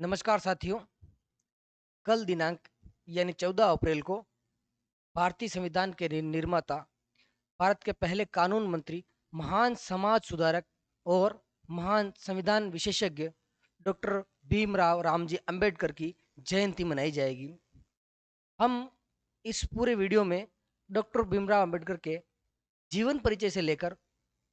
नमस्कार साथियों। कल दिनांक यानी 14 अप्रैल को भारतीय संविधान के निर्माता, भारत के पहले कानून मंत्री, महान समाज सुधारक और महान संविधान विशेषज्ञ डॉक्टर भीमराव रामजी अंबेडकर की जयंती मनाई जाएगी। हम इस पूरे वीडियो में डॉक्टर भीमराव अंबेडकर के जीवन परिचय से लेकर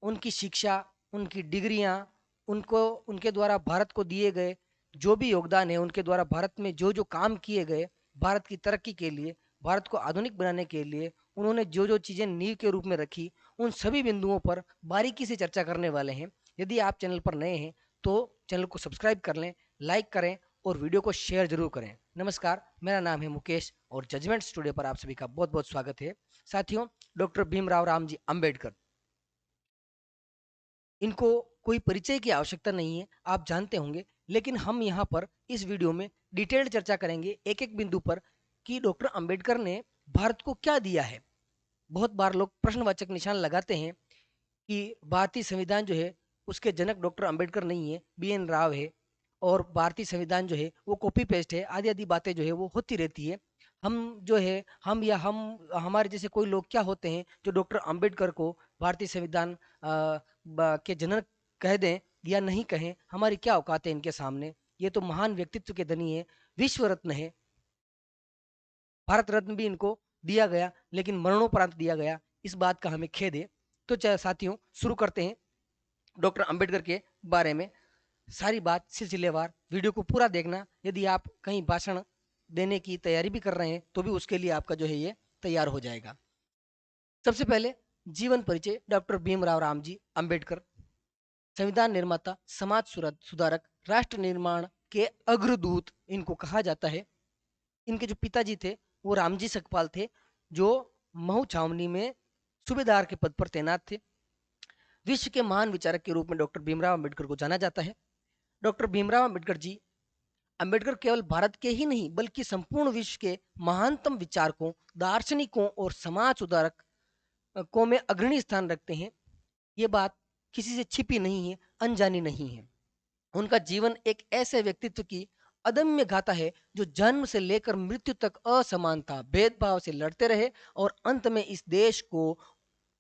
उनकी शिक्षा, उनकी डिग्रियां, उनको उनके द्वारा भारत को दिए गए जो भी योगदान है, उनके द्वारा भारत में जो जो काम किए गए, भारत की तरक्की के लिए, भारत को आधुनिक बनाने के लिए उन्होंने जो जो चीज़ें नींव के रूप में रखी, उन सभी बिंदुओं पर बारीकी से चर्चा करने वाले हैं। यदि आप चैनल पर नए हैं तो चैनल को सब्सक्राइब कर लें, लाइक करें और वीडियो को शेयर जरूर करें। नमस्कार, मेरा नाम है मुकेश और जजमेंट स्टूडियो पर आप सभी का बहुत बहुत स्वागत है। साथियों, डॉक्टर भीमराव रामजी अंबेडकर, इनको कोई परिचय की आवश्यकता नहीं है, आप जानते होंगे। लेकिन हम यहाँ पर इस वीडियो में डिटेल्ड चर्चा करेंगे एक एक बिंदु पर कि डॉक्टर अंबेडकर ने भारत को क्या दिया है। बहुत बार लोग प्रश्नवाचक निशान लगाते हैं कि भारतीय संविधान जो है उसके जनक डॉक्टर अंबेडकर नहीं है, BN राव है, और भारतीय संविधान जो है वो कॉपी पेस्ट है, आदि आदि बातें जो है वो होती रहती है। हम जो है हम या हम हमारे जैसे कोई लोग क्या होते हैं जो डॉक्टर अंबेडकर को भारतीय संविधान के जनक कह दें या नहीं कहें, हमारी क्या औकात है इनके सामने। ये तो महान व्यक्तित्व के धनी है, विश्व रत्न है, भारत रत्न भी इनको दिया गया लेकिन मरणोपरांत दिया गया, इस बात का हमें खेद है। तो चलिए साथियों, शुरू करते हैं डॉक्टर अंबेडकर के बारे में। सारी बात सिलसिलेवार, वीडियो को पूरा देखना। यदि आप कहीं भाषण देने की तैयारी भी कर रहे हैं तो भी उसके लिए आपका जो है ये तैयार हो जाएगा। सबसे पहले जीवन परिचय। डॉक्टर भीमराव रामजी अंबेडकर संविधान निर्माता, समाज सुधारक, राष्ट्र निर्माण के अग्रदूत इनको कहा जाता है। इनके जो पिताजी थे वो रामजी सकपाल थे, जो महू छावनी में सूबेदार के पद पर तैनात थे। विश्व के महान विचारक के रूप में डॉक्टर भीमराव अंबेडकर को जाना जाता है। डॉक्टर भीमराव अंबेडकर जी, अंबेडकर केवल भारत के ही नहीं बल्कि संपूर्ण विश्व के महानतम विचारकों, दार्शनिकों और समाज सुधारक को में अग्रणी स्थान रखते हैं। ये बात किसी से छिपी नहीं है, अनजानी नहीं है। उनका जीवन एक ऐसे व्यक्तित्व की अदम्य गाथा है जो जन्म से लेकर मृत्यु तक असमानता, भेदभाव से लड़ते रहे और अंत में इस देश को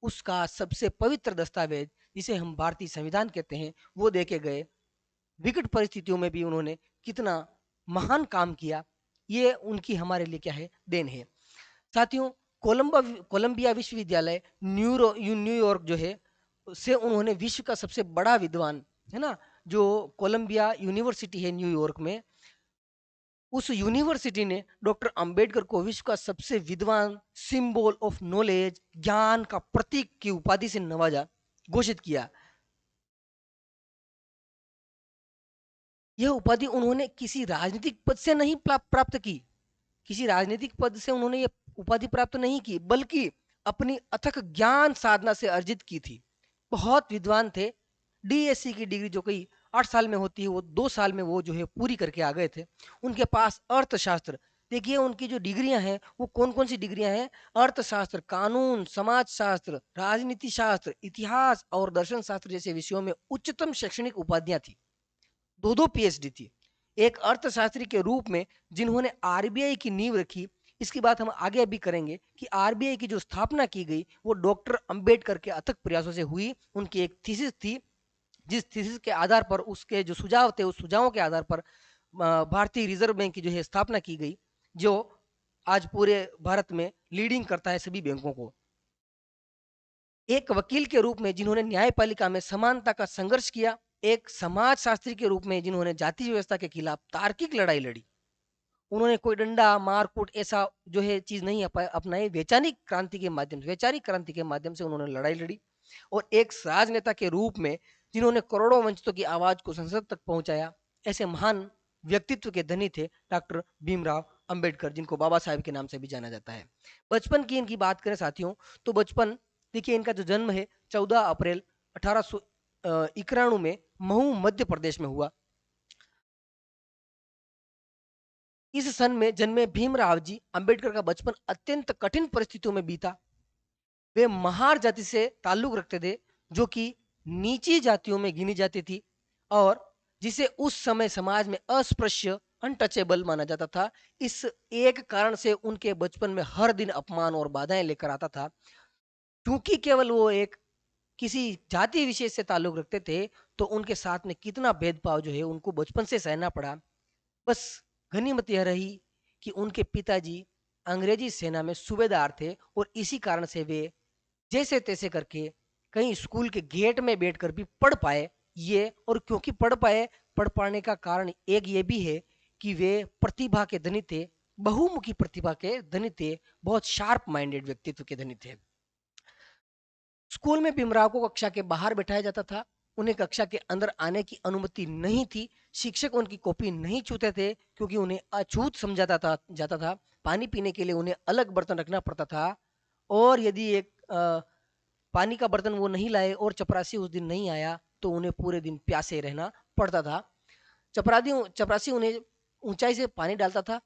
उसका सबसे पवित्र दस्तावेज, जिसे हम भारतीय संविधान कहते हैं, वो देके गए। विकट परिस्थितियों में भी उन्होंने कितना महान काम किया, ये उनकी हमारे लिए क्या है, देन है। साथियों, कोलंबिया विश्वविद्यालय न्यूयॉर्क जो है से उन्होंने विश्व का सबसे बड़ा विद्वान, है ना, जो कोलंबिया यूनिवर्सिटी है न्यूयॉर्क में, उस यूनिवर्सिटी ने डॉक्टर अंबेडकर को विश्व का सबसे विद्वान, सिंबल ऑफ नॉलेज, ज्ञान का प्रतीक की उपाधि से नवाजा, घोषित किया। यह उपाधि उन्होंने किसी राजनीतिक पद से नहीं प्राप्त की, किसी राजनीतिक पद से उन्होंने ये उपाधि प्राप्त नहीं की, बल्कि अपनी अथक ज्ञान साधना से अर्जित की थी। बहुत विद्वान थे। DSc की डिग्री जो कई 8 साल में होती है, वो 2 साल में वो जो है पूरी करके आ गए थे। उनके पास अर्थशास्त्र, देखिए उनकी जो डिग्रियां हैं वो कौन कौन सी डिग्रियां हैं। अर्थशास्त्र, कानून, समाजशास्त्र, राजनीति शास्त्र, इतिहास और दर्शन शास्त्र जैसे विषयों में उच्चतम शैक्षणिक उपाधियां थी। दो दो PhD थी। एक अर्थशास्त्री के रूप में जिन्होंने RBI की नींव रखी। इसकी बात हम आगे अभी करेंगे कि RBI की जो स्थापना की गई वो डॉक्टर अंबेडकर के अथक प्रयासों से हुई। उनकी एक थीसिस थी, जिस थीसिस के आधार पर, उसके जो सुझाव थे उस सुझावों के आधार पर भारतीय रिजर्व बैंक की जो है स्थापना की गई, जो आज पूरे भारत में लीडिंग करता है सभी बैंकों को। एक वकील के रूप में जिन्होंने न्यायपालिका में समानता का संघर्ष किया। एक समाजशास्त्री के रूप में जिन्होंने जाति व्यवस्था के खिलाफ तार्किक लड़ाई लड़ी। उन्होंने कोई डंडा मारकूट ऐसा जो है चीज नहीं अपनाई। वैचारिक क्रांति के माध्यम से उन्होंने लड़ाई लड़ी। और एक राजनेता के रूप में जिन्होंने करोड़ों वंचितों की आवाज को संसद तक पहुंचाया। ऐसे महान व्यक्तित्व के धनी थे डॉक्टर भीमराव अंबेडकर, जिनको बाबा साहेब के नाम से भी जाना जाता है। बचपन की इनकी बात करें साथियों, तो बचपन, देखिए इनका जो जन्म है 14 अप्रैल 1891 में महू मध्य प्रदेश में हुआ। इस सन में जन्मे भीमराव जी अंबेडकर का बचपन अत्यंत कठिन परिस्थितियों में बीता। वे महार जाति से ताल्लुक रखते थे, जो कि नीची जातियों में गिनी जाती थी, और जिसे उस समय समाज में अस्पृश्य अनटचेबल माना जाता था। इस एक कारण से उनके बचपन में हर दिन अपमान और बाधाएं लेकर आता था। क्योंकि केवल वो एक किसी जाति विशेष से ताल्लुक रखते थे, तो उनके साथ में कितना भेदभाव जो है उनको बचपन से सहना पड़ा। बस गनीमत यह रही कि उनके पिताजी अंग्रेजी सेना में सूबेदार थे और इसी कारण से वे जैसे तैसे करके कहीं स्कूल के गेट में बैठकर भी पढ़ पाए। ये और क्योंकि पढ़ पाए, पढ़ पाने का कारण एक ये भी है कि वे प्रतिभा के धनी थे, बहुमुखी प्रतिभा के धनी थे, बहुत शार्प माइंडेड व्यक्तित्व के धनी थे। स्कूल में भीमराव को कक्षा के बाहर बैठाया जाता था। उन्हें कक्षा के अंदर आने की अनुमति नहीं थी। शिक्षक उनकी कॉपी नहीं छूते थे क्योंकि उन्हें अछूत समझाता था जाता था। पानी पीने के लिए उन्हें अलग बर्तन रखना पड़ता था, और यदि एक पानी का बर्तन वो नहीं लाए और चपरासी उस दिन नहीं आया तो उन्हें पूरे दिन प्यासे रहना पड़ता था। चपरासी चपरासी उन्हें ऊंचाई से पानी डालता था।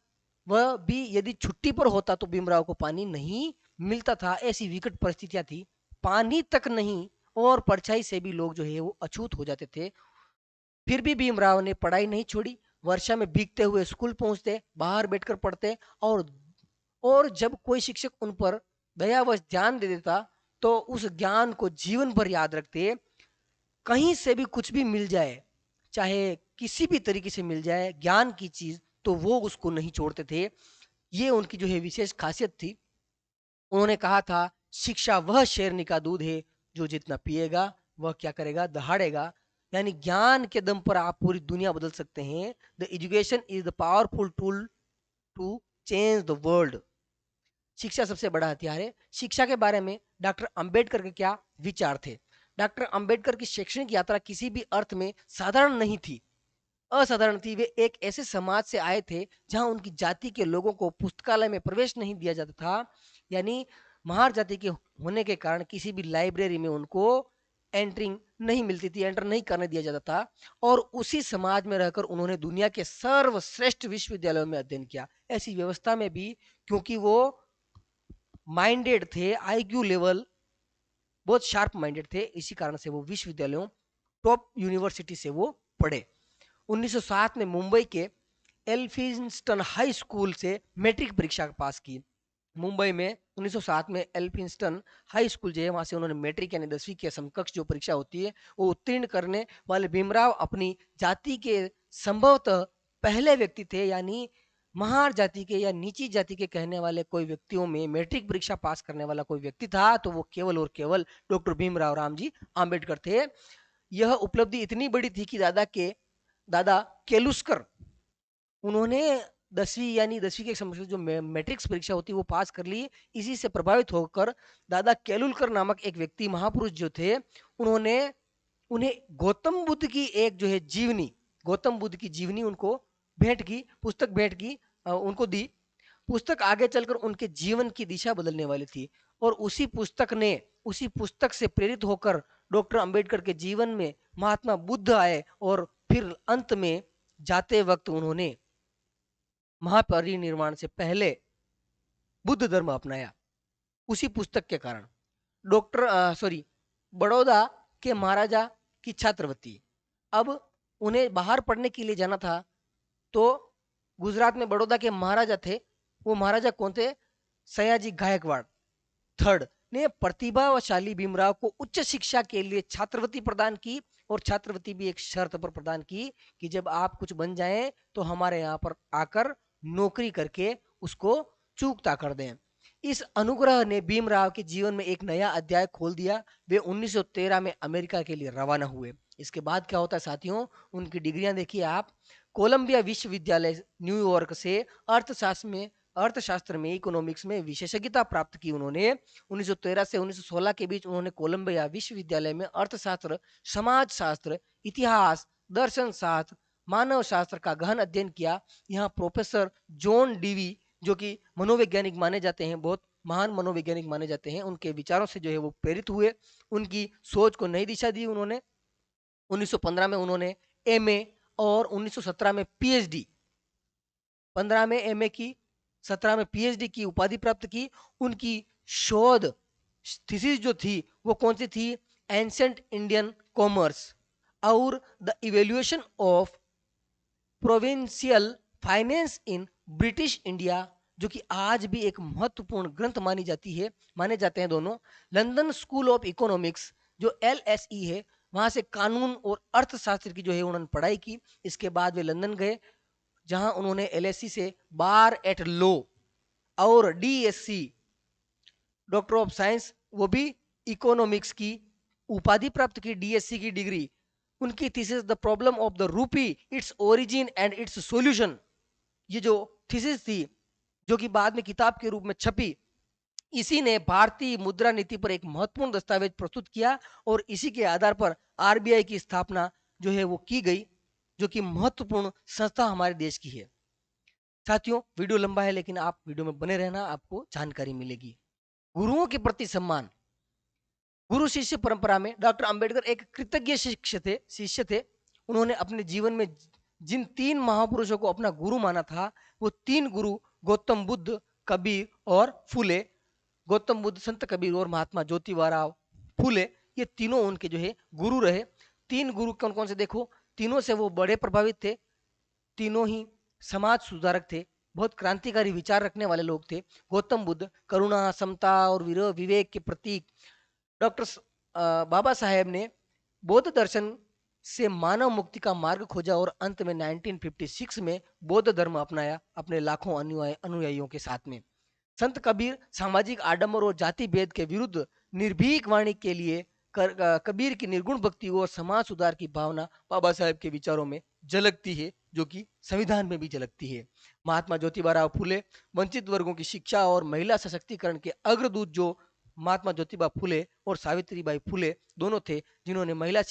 वह भी यदि छुट्टी पर होता तो भीमराव को पानी नहीं मिलता था। ऐसी विकट परिस्थितियां थी, पानी तक नहीं, और परछाई से भी लोग जो है वो अछूत हो जाते थे। फिर भी भीमराव ने पढ़ाई नहीं छोड़ी। वर्षा में भीगते हुए स्कूल पहुंचते, बाहर बैठकर पढ़ते, और जब कोई शिक्षक उन पर दयावश ध्यान दे देता तो उस ज्ञान को जीवन भर याद रखते। कहीं से भी कुछ भी मिल जाए, चाहे किसी भी तरीके से मिल जाए ज्ञान की चीज, तो वो उसको नहीं छोड़ते थे। ये उनकी जो है विशेष खासियत थी। उन्होंने कहा था, शिक्षा वह शेरनी का दूध है जो जितना पिएगा वह क्या करेगा, दहाड़ेगा। यानी ज्ञान के दम पर आप पूरी दुनिया बदल सकते हैं। The education is the powerful tool to change the world. शिक्षा सबसे बड़ा हथियार है। शिक्षा के बारे में डॉक्टर अंबेडकर के क्या विचार थे? डॉक्टर अंबेडकर की शैक्षणिक यात्रा किसी भी अर्थ में साधारण नहीं थी, असाधारण थी। वे एक ऐसे समाज से आए थे जहां उनकी जाति के लोगों को पुस्तकालय में प्रवेश नहीं दिया जाता था। यानी महार जाति के होने के कारण किसी भी लाइब्रेरी में उनको एंट्रिंग नहीं मिलती थी, एंटर नहीं करने दिया जाता था। और उसी समाज में रहकर उन्होंने दुनिया के सर्वश्रेष्ठ विश्वविद्यालयों में अध्ययन किया। ऐसी व्यवस्था में भी, क्योंकि वो माइंडेड थे, आईक्यू लेवल बहुत शार्प माइंडेड थे, इसी कारण से वो विश्वविद्यालयों, टॉप यूनिवर्सिटी से वो पढ़े। 1907 में मुंबई के एल्फिंस्टन हाई स्कूल से मैट्रिक परीक्षा पास की। मुंबई में 1907 में एल्फिंस्टन हाई स्कूल जो है वहां से उन्होंने मैट्रिक यानी 10वीं के समकक्ष जो परीक्षा होती है वो उत्तीर्ण करने वाले भीमराव अपनी जाति के संभवतः पहले व्यक्ति थे। यानी महार जाति के या नीची जाति के कहने वाले कोई व्यक्तियों में मैट्रिक परीक्षा पास करने वाला कोई व्यक्ति था तो वो केवल और केवल डॉक्टर भीमराव रामजी आम्बेडकर थे। यह उपलब्धि इतनी बड़ी थी कि दादा केलुस्कर, उन्होंने 10वीं यानी 10वीं के समकक्ष जो मैट्रिक्स परीक्षा होती है वो पास कर ली। इसी से प्रभावित होकर दादा केलुलकर नामक एक व्यक्ति महापुरुष जो थे, उन्होंने उन्हें गौतम बुद्ध की एक जो है जीवनी, गौतम बुद्ध की जीवनी उनको भेंट की, पुस्तक भेंट की, उनको दी। पुस्तक आगे चलकर उनके जीवन की दिशा बदलने वाली थी। और उसी पुस्तक से प्रेरित होकर डॉक्टर अंबेडकर के जीवन में महात्मा बुद्ध आए, और फिर अंत में जाते वक्त उन्होंने महापरिनिर्वाण से पहले बुद्ध धर्म अपनाया, उसी पुस्तक के कारण। बड़ौदा के महाराजा की छात्रवृत्ति, अब उन्हें बाहर पढ़ने के लिए जाना था तो गुजरात में बड़ौदा के महाराजा थे। वो महाराजा कौन थे? सयाजी गायकवाड़ थर्ड ने प्रतिभाशाली भीमराव को उच्च शिक्षा के लिए छात्रवृत्ति प्रदान की, और छात्रवृत्ति भी एक शर्त पर प्रदान की कि जब आप कुछ बन जाएं तो हमारे यहाँ पर आकर नौकरी करके उसको चूकता कर दें। इस अनुग्रह ने भीमराव के जीवन में एक नया अध्याय खोल दिया। वे 1913 में अमेरिका के लिए रवाना हुए। इसके बाद क्या होता है साथियों, उनकी डिग्रियां देखिए आप। कोलंबिया विश्वविद्यालय न्यूयॉर्क से अर्थशास्त्र में इकोनॉमिक्स में विशेषज्ञता प्राप्त की उन्होंने। 1913 से 1916 के बीच उन्होंने कोलंबिया विश्वविद्यालय में अर्थशास्त्र, समाजशास्त्र, इतिहास, दर्शन शास्त्र, मानव शास्त्र का गहन अध्ययन किया। यहाँ प्रोफेसर जॉन डीवी, जो कि मनोवैज्ञानिक माने जाते हैं, बहुत महान मनोवैज्ञानिक माने जाते हैं, उनके विचारों से जो है वो प्रेरित हुए, उनकी सोच को नई दिशा दी उन्होंने। 1915 में उन्होंने एमए और 1917 में पीएचडी, 15 में एमए की, 17 में पीएचडी की उपाधि प्राप्त की। उनकी शोध थीसिस जो थी वो कौन सी थी? एंशंट इंडियन कॉमर्स, और the evaluation of provincial finance in British India, जो कि आज भी एक महत्वपूर्ण ग्रंथ मानी जाती है, माने जाते हैं दोनों। लंदन स्कूल ऑफ इकोनॉमिक्स जो LSE है, वहां से कानून और अर्थशास्त्र की जो है उन्होंने पढ़ाई की। इसके बाद वे लंदन गए, जहां उन्होंने LSE से बार एट लॉ और DSc डॉक्टर ऑफ साइंस वो भी इकोनॉमिक्स की उपाधि प्राप्त की, DSc की डिग्री। उनकी thesis the problem of the rupee, its origin and it's solution, ये जो थीसिस थी जो कि बाद में किताब के रूप में छपी, इसी ने भारतीय मुद्रा नीति पर एक महत्वपूर्ण दस्तावेज प्रस्तुत किया और इसी के आधार पर RBI की स्थापना जो है वो की गई, जो कि महत्वपूर्ण संस्था हमारे देश की है। साथियों, वीडियो लंबा है लेकिन आप वीडियो में बने रहना, आपको जानकारी मिलेगी। गुरुओं के प्रति सम्मान। गुरु शिष्य परंपरा में डॉक्टर अंबेडकर एक कृतज्ञ शिष्य थे। उन्होंने अपने जीवन में जिन 3 महापुरुषों को अपना गुरु माना था, वो 3 गुरु गौतम बुद्ध, कबीर और फूले। गौतम बुद्ध, संत कबीर और महात्मा ज्योतिबा फूले, ये तीनों उनके जो है गुरु रहे। 3 गुरु कौन कौन से देखो, तीनों से वो बड़े प्रभावित थे। तीनों ही समाज सुधारक थे, बहुत क्रांतिकारी विचार रखने वाले लोग थे। गौतम बुद्ध करुणा, समता और विवेक के प्रतीक। डॉक्टर बाबा साहेब ने बौद्ध दर्शन से मानव मुक्ति का मार्ग खोजा और अंत में 1956 में बौद्ध धर्म अपनाया अपने लाखों अनुयायियों के साथ में। संत कबीर सामाजिक आडंबर और जाति भेद के विरुद्ध निर्भीक वाणी के लिए कबीर की निर्गुण भक्ति और समाज सुधार की भावना बाबा साहेब के विचारों में झलकती है, जो कि संविधान में भी झलकती है। महात्मा ज्योतिबा फूले वंचित वर्गों की शिक्षा और महिला सशक्तिकरण के अग्रदूत, जो महात्मा ज्योतिबा फूले और सावित्रीबाई फूले दोनों थे, जिन्होंने महिला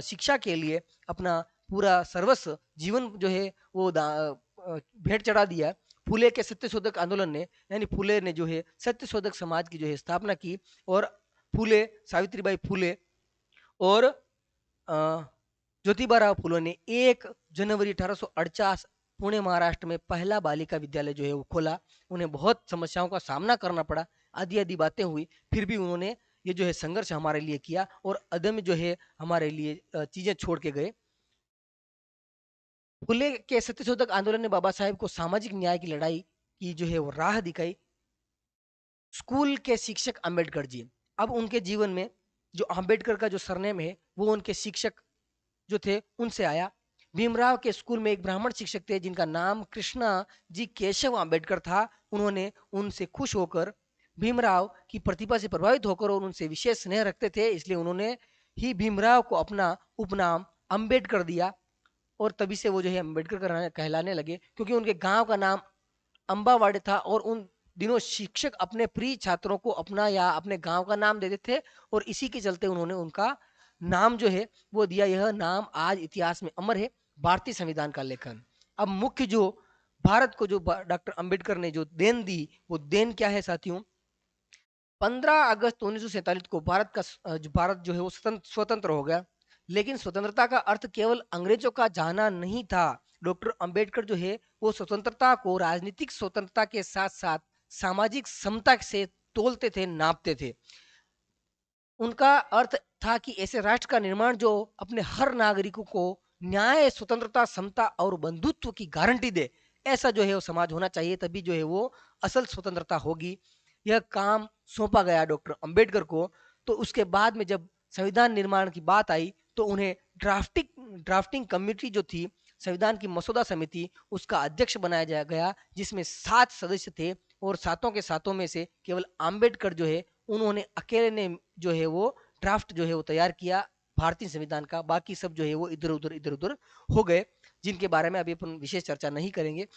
शिक्षा के लिए अपना पूरा सर्वस्व जीवन जो है वो भेंट चढ़ा दिया। फूले के सत्यशोधक आंदोलन ने, यानी फूले ने जो है सत्यशोधक समाज की जो है स्थापना की, और फूले, सावित्रीबाई फूले और ज्योतिबा फूले ने 1 जनवरी 1848 पुणे महाराष्ट्र में पहला बालिका विद्यालय जो है वो खोला। उन्हें बहुत समस्याओं का सामना करना पड़ा, आदि आदि बातें हुई, फिर भी उन्होंने ये जो है संघर्ष हमारे लिए किया और अदम्य जो है हमारे लिए चीजें छोड़ के गए। फुले के सत्यशोधक आंदोलन ने बाबा साहेब को सामाजिक न्याय की लड़ाई की जो है वो राह दिखाई। स्कूल के शिक्षक अंबेडकर जी, अब उनके जीवन में जो अंबेडकर का जो सरनेम है वो उनके शिक्षक जो थे उनसे आया। भीमराव के स्कूल में एक ब्राह्मण शिक्षक थे जिनका नाम कृष्णा जी केशव अंबेडकर था। उन्होंने उनसे खुश होकर, भीमराव की प्रतिभा से प्रभावित होकर और उनसे विशेष स्नेह रखते थे, इसलिए उन्होंने ही भीमराव को अपना उपनाम अंबेडकर दिया। और तभी से वो जो है अम्बेडकर कहलाने लगे, क्योंकि उनके गांव का नाम अम्बावाड़े था और उन दिनों शिक्षक अपने प्रिय छात्रों को अपना या अपने गांव का नाम देते थे, और इसी के चलते उन्होंने उनका नाम जो है वो दिया। यह नाम आज इतिहास में अमर है। भारतीय संविधान का लेखन। अब मुख्य जो भारत को जो डॉक्टर अंबेडकर ने जो देन दी, वो देन क्या है साथियों? 15 अगस्त 1947 को भारत जो है वो स्वतंत्र हो गया। लेकिन स्वतंत्रता का अर्थ केवल अंग्रेजों का जाना नहीं था। डॉक्टर अंबेडकर जो है वो स्वतंत्रता को राजनीतिक स्वतंत्रता के साथ साथ सामाजिक समता से तोलते थे, नापते थे। उनका अर्थ था कि ऐसे राष्ट्र का निर्माण जो अपने हर नागरिकों को न्याय, स्वतंत्रता, समता और बंधुत्व की गारंटी दे, ऐसा जो है वो समाज होना चाहिए, तभी जो है वो असल स्वतंत्रता होगी। यह काम सौंपा गया डॉक्टर अंबेडकर को। तो उसके बाद में जब संविधान निर्माण की बात आई तो उन्हें ड्राफ्टिंग कमेटी जो थी, संविधान की मसौदा समिति, उसका अध्यक्ष बनाया गया, जिसमें 7 सदस्य थे और सातों के सातों में से केवल अंबेडकर जो है उन्होंने अकेले ने जो है वो ड्राफ्ट जो है वो तैयार किया भारतीय संविधान का। बाकी सब जो है वो इधर उधर हो गए, जिनके बारे में अभी अपन विशेष चर्चा नहीं करेंगे।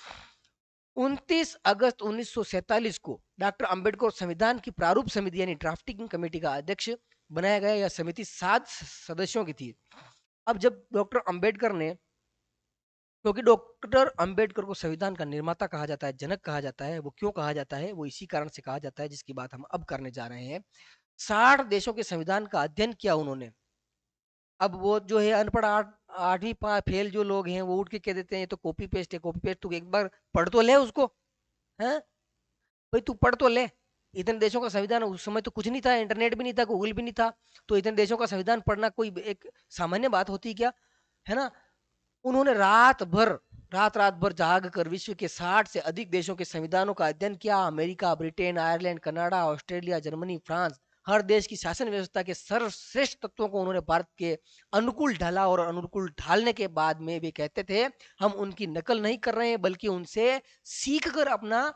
29 अगस्त 1947 को डॉक्टर अंबेडकर संविधान की प्रारूप समिति यानी ड्राफ्टिंग कमेटी का अध्यक्ष बनाया गया। यह समिति 7 सदस्यों की थी। अब जब डॉक्टर अंबेडकर ने, क्योंकि डॉक्टर अंबेडकर को संविधान का निर्माता कहा जाता है, जनक कहा जाता है, वो क्यों कहा जाता है, वो इसी कारण से कहा जाता है जिसकी बात हम अब करने जा रहे हैं। 60 देशों के संविधान का अध्ययन किया उन्होंने। अब वो जो है अनपढ़ 8वीं फेल जो लोग हैं वो उठ के कह देते हैं तो कॉपी पेस्ट है, कॉपी पेस्ट। तू एक बार पढ़ तो ले उसको, है भाई, तू पढ़ तो ले। इतने देशों का संविधान, उस समय तो कुछ नहीं था, इंटरनेट भी नहीं था, गूगल भी नहीं था, तो इतने देशों का संविधान पढ़ना कोई एक सामान्य बात होती क्या, है ना? उन्होंने रात रात भर जाग कर विश्व के 60 से अधिक देशों के संविधानों का अध्ययन किया। America, Britain, Ireland, Canada, Australia, Germany, France, हर देश की शासन व्यवस्था के सर्वश्रेष्ठ तत्वों को उन्होंने भारत के अनुकूल ढाला, और अनुकूल ढालने के बाद में वे कहते थे हम उनकी नकल नहीं कर रहे हैं बल्कि उनसे सीख कर अपना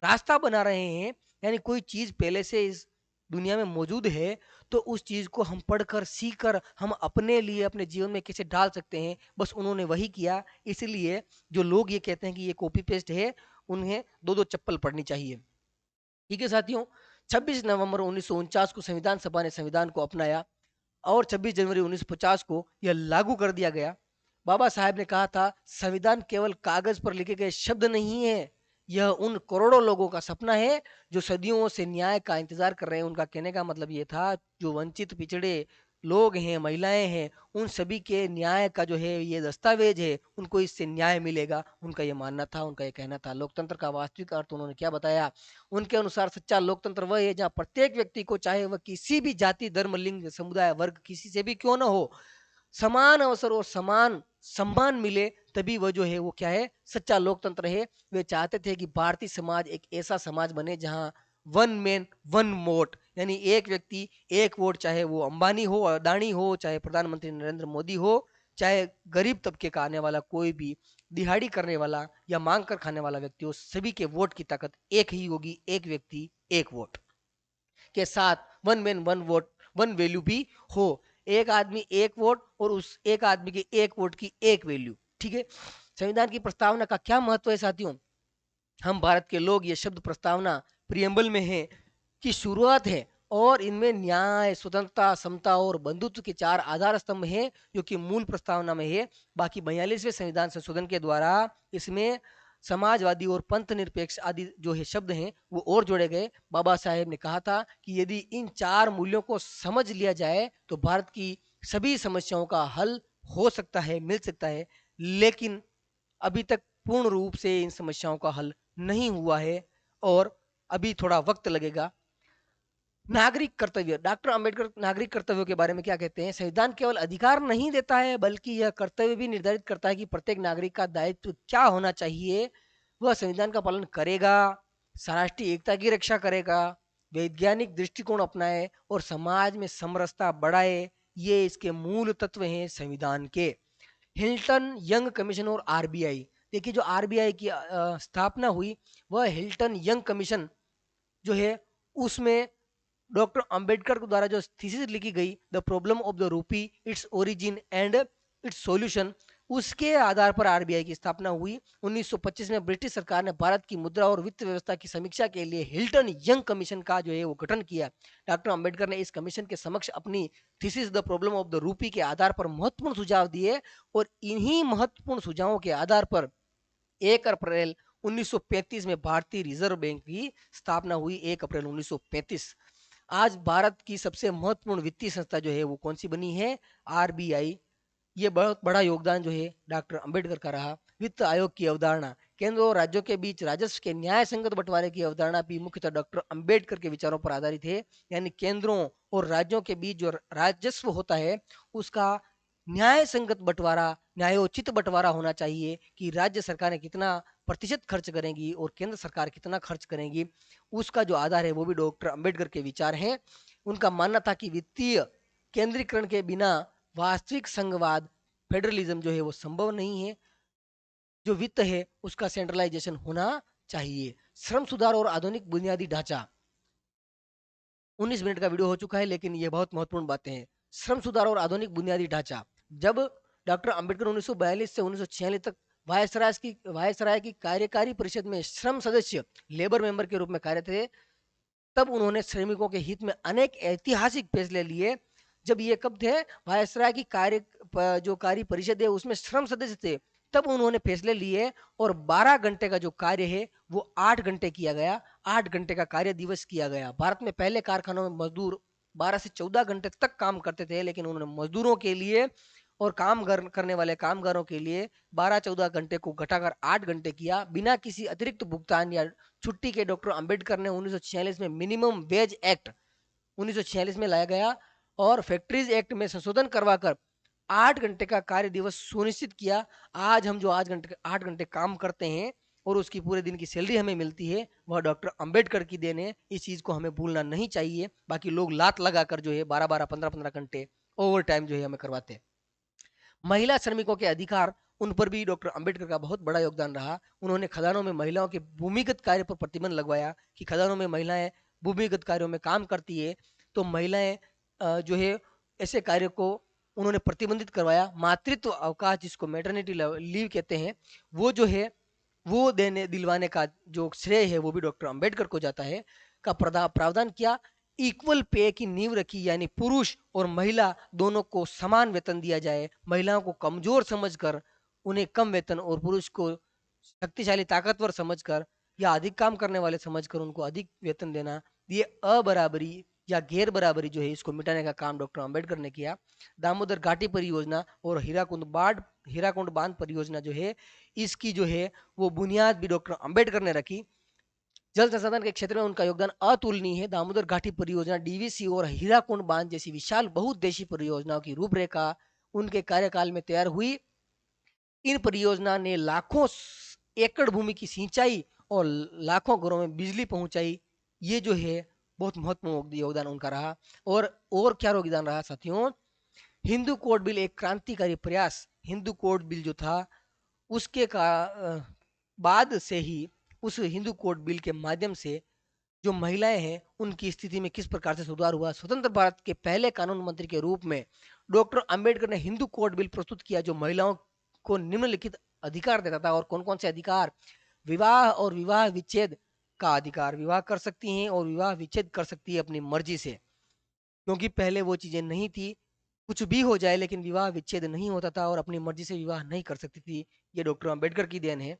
रास्ता बना रहे हैं। यानी कोई चीज पहले से इस दुनिया में मौजूद है, तो उस चीज को हम पढ़कर सीख कर हम अपने लिए अपने जीवन में कैसे डाल सकते हैं, बस उन्होंने वही किया। इसलिए जो लोग ये कहते हैं कि ये कॉपी पेस्ट है, उन्हें दो दो चप्पल पढ़नी चाहिए। ठीक है साथियों, 26 नवंबर 1949 को संविधान सभा ने संविधान को अपनाया और 26 जनवरी 1950 को यह लागू कर दिया गया। बाबा साहेब ने कहा था संविधान केवल कागज पर लिखे गए शब्द नहीं है, यह उन करोड़ों लोगों का सपना है जो सदियों से न्याय का इंतजार कर रहे हैं। उनका कहने का मतलब ये था जो वंचित पिछड़े लोग हैं, महिलाएं हैं, उन सभी के न्याय का जो है ये दस्तावेज है, उनको इससे न्याय मिलेगा, उनका ये मानना था, उनका ये कहना था। लोकतंत्र का वास्तविक अर्थ उन्होंने क्या बताया? उनके अनुसार सच्चा लोकतंत्र वह है जहाँ प्रत्येक व्यक्ति को, चाहे वह किसी भी जाति, धर्म, लिंग, समुदाय, वर्ग, किसी से भी क्यों ना हो, समान अवसर और समान सम्मान मिले, तभी वह जो है वो क्या है, सच्चा लोकतंत्र है। वे चाहते थे कि भारतीय समाज एक ऐसा समाज बने जहां वन मैन वन वोट, यानी एक व्यक्ति एक वोट, चाहे वो अंबानी हो, अदानी हो, चाहे प्रधानमंत्री नरेंद्र मोदी हो, चाहे गरीब तबके का आने वाला कोई भी दिहाड़ी करने वाला या मांग कर खाने वाला व्यक्ति हो, सभी के वोट की ताकत एक ही होगी, एक व्यक्ति एक वोट के साथ one man one vote one value भी हो। एक आदमी एक वोट और उस एक आदमी के एक वोट की एक वैल्यू। ठीक है, संविधान की प्रस्तावना का क्या महत्व है साथियों? हम भारत के लोग ये शब्द प्रस्तावना प्रियम्बल में है की शुरुआत है, और इनमें न्याय, स्वतंत्रता, समता और बंधुत्व के चार आधार स्तंभ हैं जो कि मूल प्रस्तावना में है। बाकी 42वें संविधान संशोधन के द्वारा इसमें समाजवादी और पंथ निरपेक्ष आदि जो है शब्द हैं वो और जोड़े गए। बाबा साहेब ने कहा था कि यदि इन चार मूल्यों को समझ लिया जाए तो भारत की सभी समस्याओं का हल हो सकता है, मिल सकता है, लेकिन अभी तक पूर्ण रूप से इन समस्याओं का हल नहीं हुआ है और अभी थोड़ा वक्त लगेगा। नागरिक कर्तव्य, डॉक्टर अंबेडकर नागरिक कर्तव्यों के बारे में क्या कहते हैं? संविधान केवल अधिकार नहीं देता है बल्कि यह कर्तव्य भी निर्धारित करता है कि प्रत्येक नागरिक का दायित्व क्या होना चाहिए। वह संविधान का पालन करेगा, राष्ट्रीय एकता की रक्षा करेगा, वैज्ञानिक दृष्टिकोण अपनाए और समाज में समरसता बढ़ाए। ये इसके मूल तत्व हैं संविधान के। हिल्टन यंग कमीशन और आरबीआई, देखिए जो आरबीआई की स्थापना हुई, वह हिल्टन यंग कमीशन जो है उसमें डॉक्टर अंबेडकर द्वारा जो थीसिस लिखी गई, the problem of the rupee, its origin and it's solution, उसके आधार पर आरबीआई की स्थापना हुई। 1925 में ब्रिटिश सरकार ने भारत की मुद्रा और वित्त व्यवस्था की समीक्षा के लिए हिल्टन यंग कमीशन का जो है वो गठन किया। डॉक्टर अंबेडकर ने इस कमीशन के समक्ष अपनी thesis the problem of the rupee के आधार पर महत्वपूर्ण सुझाव दिए, और इन्हीं महत्वपूर्ण सुझावों के आधार पर 1 अप्रैल 1935 में भारतीय रिजर्व बैंक की स्थापना हुई। 1 अप्रैल 1935। आज भारत की सबसे महत्वपूर्ण वित्तीय संस्था जो है वो कौन सी बनी है? आरबीआई। ये बहुत बड़ा योगदान जो है डॉक्टर अंबेडकर का रहा। वित्त आयोग की अवधारणा, केंद्र और राज्यों के बीच राजस्व के न्याय संगत बंटवारे की अवधारणा भी मुख्यतः डॉक्टर अंबेडकर के विचारों पर आधारित है। यानी केंद्रों और राज्यों के बीच जो राजस्व होता है उसका न्याय संगत बंटवारा, न्यायोचित बंटवारा होना चाहिए कि राज्य सरकारें कितना प्रतिशत खर्च करेंगी और केंद्र सरकार कितना खर्च करेंगी, उसका जो आधार है वो भी डॉक्टर अंबेडकर के विचार हैं। उनका मानना था कि वित्तीय केंद्रीकरण के बिना वास्तविक संघवाद, फेडरलिज्म जो है वो संभव नहीं है। जो वित्त है उसका सेंट्रलाइजेशन होना चाहिए। श्रम सुधार और आधुनिक बुनियादी ढांचा, 19 मिनट का वीडियो हो चुका है लेकिन ये बहुत महत्वपूर्ण बातें हैं। श्रम सुधार और आधुनिक बुनियादी ढांचा, जब डॉक्टर अंबेडकर 1942 से 1946 तक वायसराय की कार्यकारी परिषद में श्रम सदस्य, लेबर मेंबर के रूप में कार्य थे, तब उन्होंने श्रमिकों के हित में अनेक ऐतिहासिक फैसले लिए। जब ये कब थे? वायसराय की जो कार्य परिषद है उसमें श्रम सदस्य थे, तब उन्होंने फैसले लिए और 12 घंटे का जो कार्य है वो 8 घंटे किया गया। 8 घंटे का कार्य दिवस किया गया। भारत में पहले कारखानों में मजदूर 12 से 14 घंटे तक काम करते थे, लेकिन उन्होंने मजदूरों के लिए और करने वाले कामगारों के लिए 12-14 घंटे को घटाकर 8 घंटे किया बिना किसी अतिरिक्त भुगतान या छुट्टी के। डॉक्टर अंबेडकर ने 1946 में मिनिमम वेज एक्ट 1946 में लाया गया और फैक्ट्रीज एक्ट में संशोधन करवाकर 8 घंटे का कार्य दिवस सुनिश्चित किया। आज हम जो आज घंटे 8 घंटे काम करते हैं और उसकी पूरे दिन की सैलरी हमें मिलती है, वह डॉक्टर अंबेडकर की देन है। इस चीज को हमें भूलना नहीं चाहिए। बाकी लोग लात लगाकर जो है 12-12 15-15 घंटे ओवर टाइम जो है हमें करवाते हैं। महिला श्रमिकों के अधिकार, उन पर भी डॉक्टर अंबेडकर का बहुत बड़ा योगदान रहा। उन्होंने खदानों में महिलाओं के भूमिगत कार्य पर प्रतिबंध लगवाया कि खदानों में महिलाएं भूमिगत कार्यों में काम करती है तो महिलाएं जो है ऐसे कार्य को उन्होंने प्रतिबंधित करवाया। मातृत्व अवकाश जिसको मैटरनिटी लीव कहते हैं, वो जो है वो देने दिलवाने का जो श्रेय है वो भी डॉक्टर अंबेडकर को जाता है। का प्रावधान किया। इक्वल पे की नींव रखी, यानी पुरुष और महिला दोनों को समान वेतन दिया जाए। महिलाओं को कमजोर समझकर उन्हें कम वेतन और पुरुष को शक्तिशाली ताकतवर समझकर या अधिक काम करने वाले समझकर उनको अधिक वेतन देना, ये अबराबरी या गैर बराबरी जो है इसको मिटाने का काम डॉक्टर अंबेडकर ने किया। दामोदर घाटी परियोजना और हीराकुंड बांध परियोजना जो है इसकी जो है वो बुनियाद भी डॉक्टर अंबेडकर ने रखी। जल संसाधन के क्षेत्र में उनका योगदान अतुलनीय है। दामोदर घाटी परियोजना, डीवीसी और हीराकुंड बांध जैसी विशाल बहुउद्देशीय परियोजनाओं की रूपरेखा उनके कार्यकाल में तैयार हुई। इन परियोजना ने लाखों एकड़ भूमि की सिंचाई और लाखों घरों में बिजली पहुंचाई। ये जो है बहुत महत्वपूर्ण योगदान उनका रहा। और क्या योगदान रहा साथियों, हिंदू कोड बिल एक क्रांतिकारी प्रयास। हिंदू कोड बिल जो था उसके बाद से ही उस हिंदू कोड बिल के माध्यम से जो महिलाएं हैं उनकी स्थिति में किस प्रकार से सुधार हुआ। स्वतंत्र भारत के पहले कानून मंत्री के रूप में डॉक्टर अंबेडकर ने हिंदू कोड बिल प्रस्तुत किया जो महिलाओं को निम्नलिखित अधिकार देता था। और कौन कौन से अधिकार? विवाह और विवाह विच्छेद का अधिकार, विवाह कर सकती हैं और विवाह विच्छेद कर सकती है अपनी मर्जी से, क्योंकि पहले वो चीजें नहीं थी। कुछ भी हो जाए लेकिन विवाह विच्छेद नहीं होता था और अपनी मर्जी से विवाह नहीं कर सकती थी। ये डॉक्टर अंबेडकर की देन है।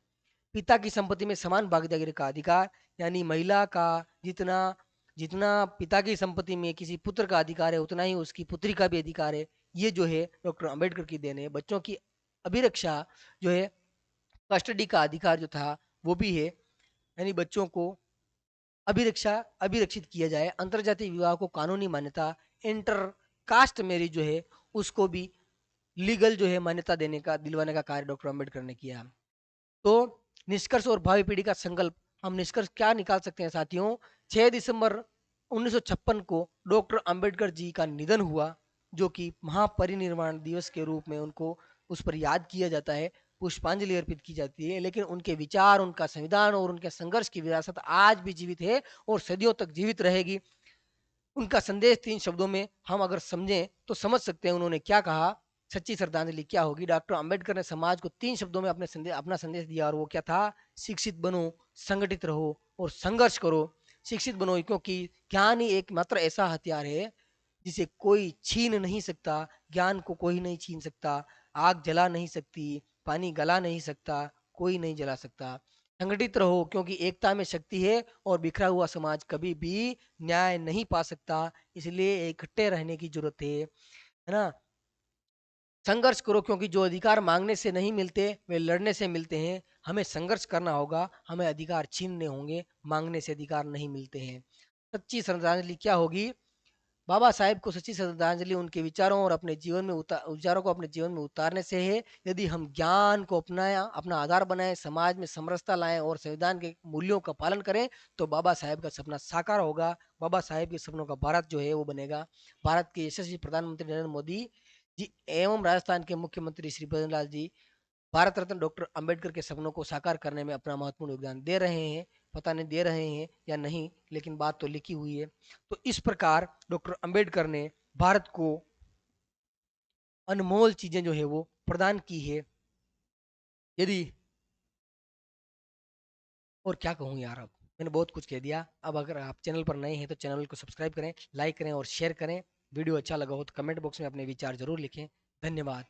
पिता की संपत्ति में समान भागीदारी का अधिकार, यानी महिला का जितना जितना पिता की संपत्ति में किसी पुत्र का अधिकार है उतना ही उसकी पुत्री का भी अधिकार है। ये जो है डॉक्टर अंबेडकर की देन है। बच्चों की अभिरक्षा जो है, कस्टडी का अधिकार जो था वो भी है, यानी बच्चों को अभिरक्षित किया जाए। अंतरजातीय विवाह को कानूनी मान्यता, इंटर कास्ट मैरिज जो है उसको भी लीगल जो है मान्यता देने का दिलवाने का कार्य डॉक्टर अंबेडकर ने किया। तो निष्कर्ष और भावी पीढ़ी का संकल्प, हम निष्कर्ष क्या निकाल सकते हैं साथियों? 6 दिसंबर 1956 को डॉक्टर अंबेडकर जी का निधन हुआ, जो कि महापरिनिर्वाण दिवस के रूप में उनको उस पर याद किया जाता है, पुष्पांजलि अर्पित की जाती है। लेकिन उनके विचार, उनका संविधान और उनके संघर्ष की विरासत आज भी जीवित है और सदियों तक जीवित रहेगी। उनका संदेश 3 शब्दों में हम अगर समझें तो समझ सकते हैं उन्होंने क्या कहा, सच्ची श्रद्धांजलि क्या होगी। डॉक्टर अंबेडकर ने समाज को 3 शब्दों में अपना संदेश दिया और वो क्या था? शिक्षित बनो, संगठित रहो और संघर्ष करो। शिक्षित बनो क्योंकि ज्ञान ही एकमात्र ऐसा हथियार है जिसे कोई छीन नहीं सकता। ज्ञान को कोई नहीं छीन सकता, आग जला नहीं सकती, पानी गला नहीं सकता, कोई नहीं जला सकता। संगठित रहो क्योंकि एकता में शक्ति है और बिखरा हुआ समाज कभी भी न्याय नहीं पा सकता, इसलिए इकट्ठे रहने की जरूरत है ना। संघर्ष करो क्योंकि जो अधिकार मांगने से नहीं मिलते वे लड़ने से मिलते हैं। हमें संघर्ष करना होगा, हमें अधिकार छीनने होंगे, मांगने से अधिकार नहीं मिलते हैं। सच्ची श्रद्धांजलि क्या होगी? बाबा साहेब को सच्ची श्रद्धांजलि उनके विचारों और अपने जीवन में विचारों को अपने जीवन में उतारने से है। यदि हम ज्ञान को अपनाया अपना आधार बनाएं, समाज में समरसता लाएं और संविधान के मूल्यों का पालन करें तो बाबा साहेब का सपना साकार होगा। बाबा साहेब के सपनों का भारत जो है वो बनेगा। भारत के यशस्वी प्रधानमंत्री नरेंद्र मोदी जी एवं राजस्थान के मुख्यमंत्री श्री भजन लाल जी भारत रत्न डॉक्टर अंबेडकर के सपनों को साकार करने में अपना महत्वपूर्ण योगदान दे रहे हैं। पता नहीं दे रहे हैं या नहीं, लेकिन बात तो लिखी हुई है। तो इस प्रकार डॉक्टर अंबेडकर ने भारत को अनमोल चीजें जो है वो प्रदान की है। यदि और क्या कहूँ यार, अब मैंने बहुत कुछ कह दिया। अब अगर आप चैनल पर नए हैं तो चैनल को सब्सक्राइब करें, लाइक करें और शेयर करें। वीडियो अच्छा लगा हो तो कमेंट बॉक्स में अपने विचार जरूर लिखें। धन्यवाद।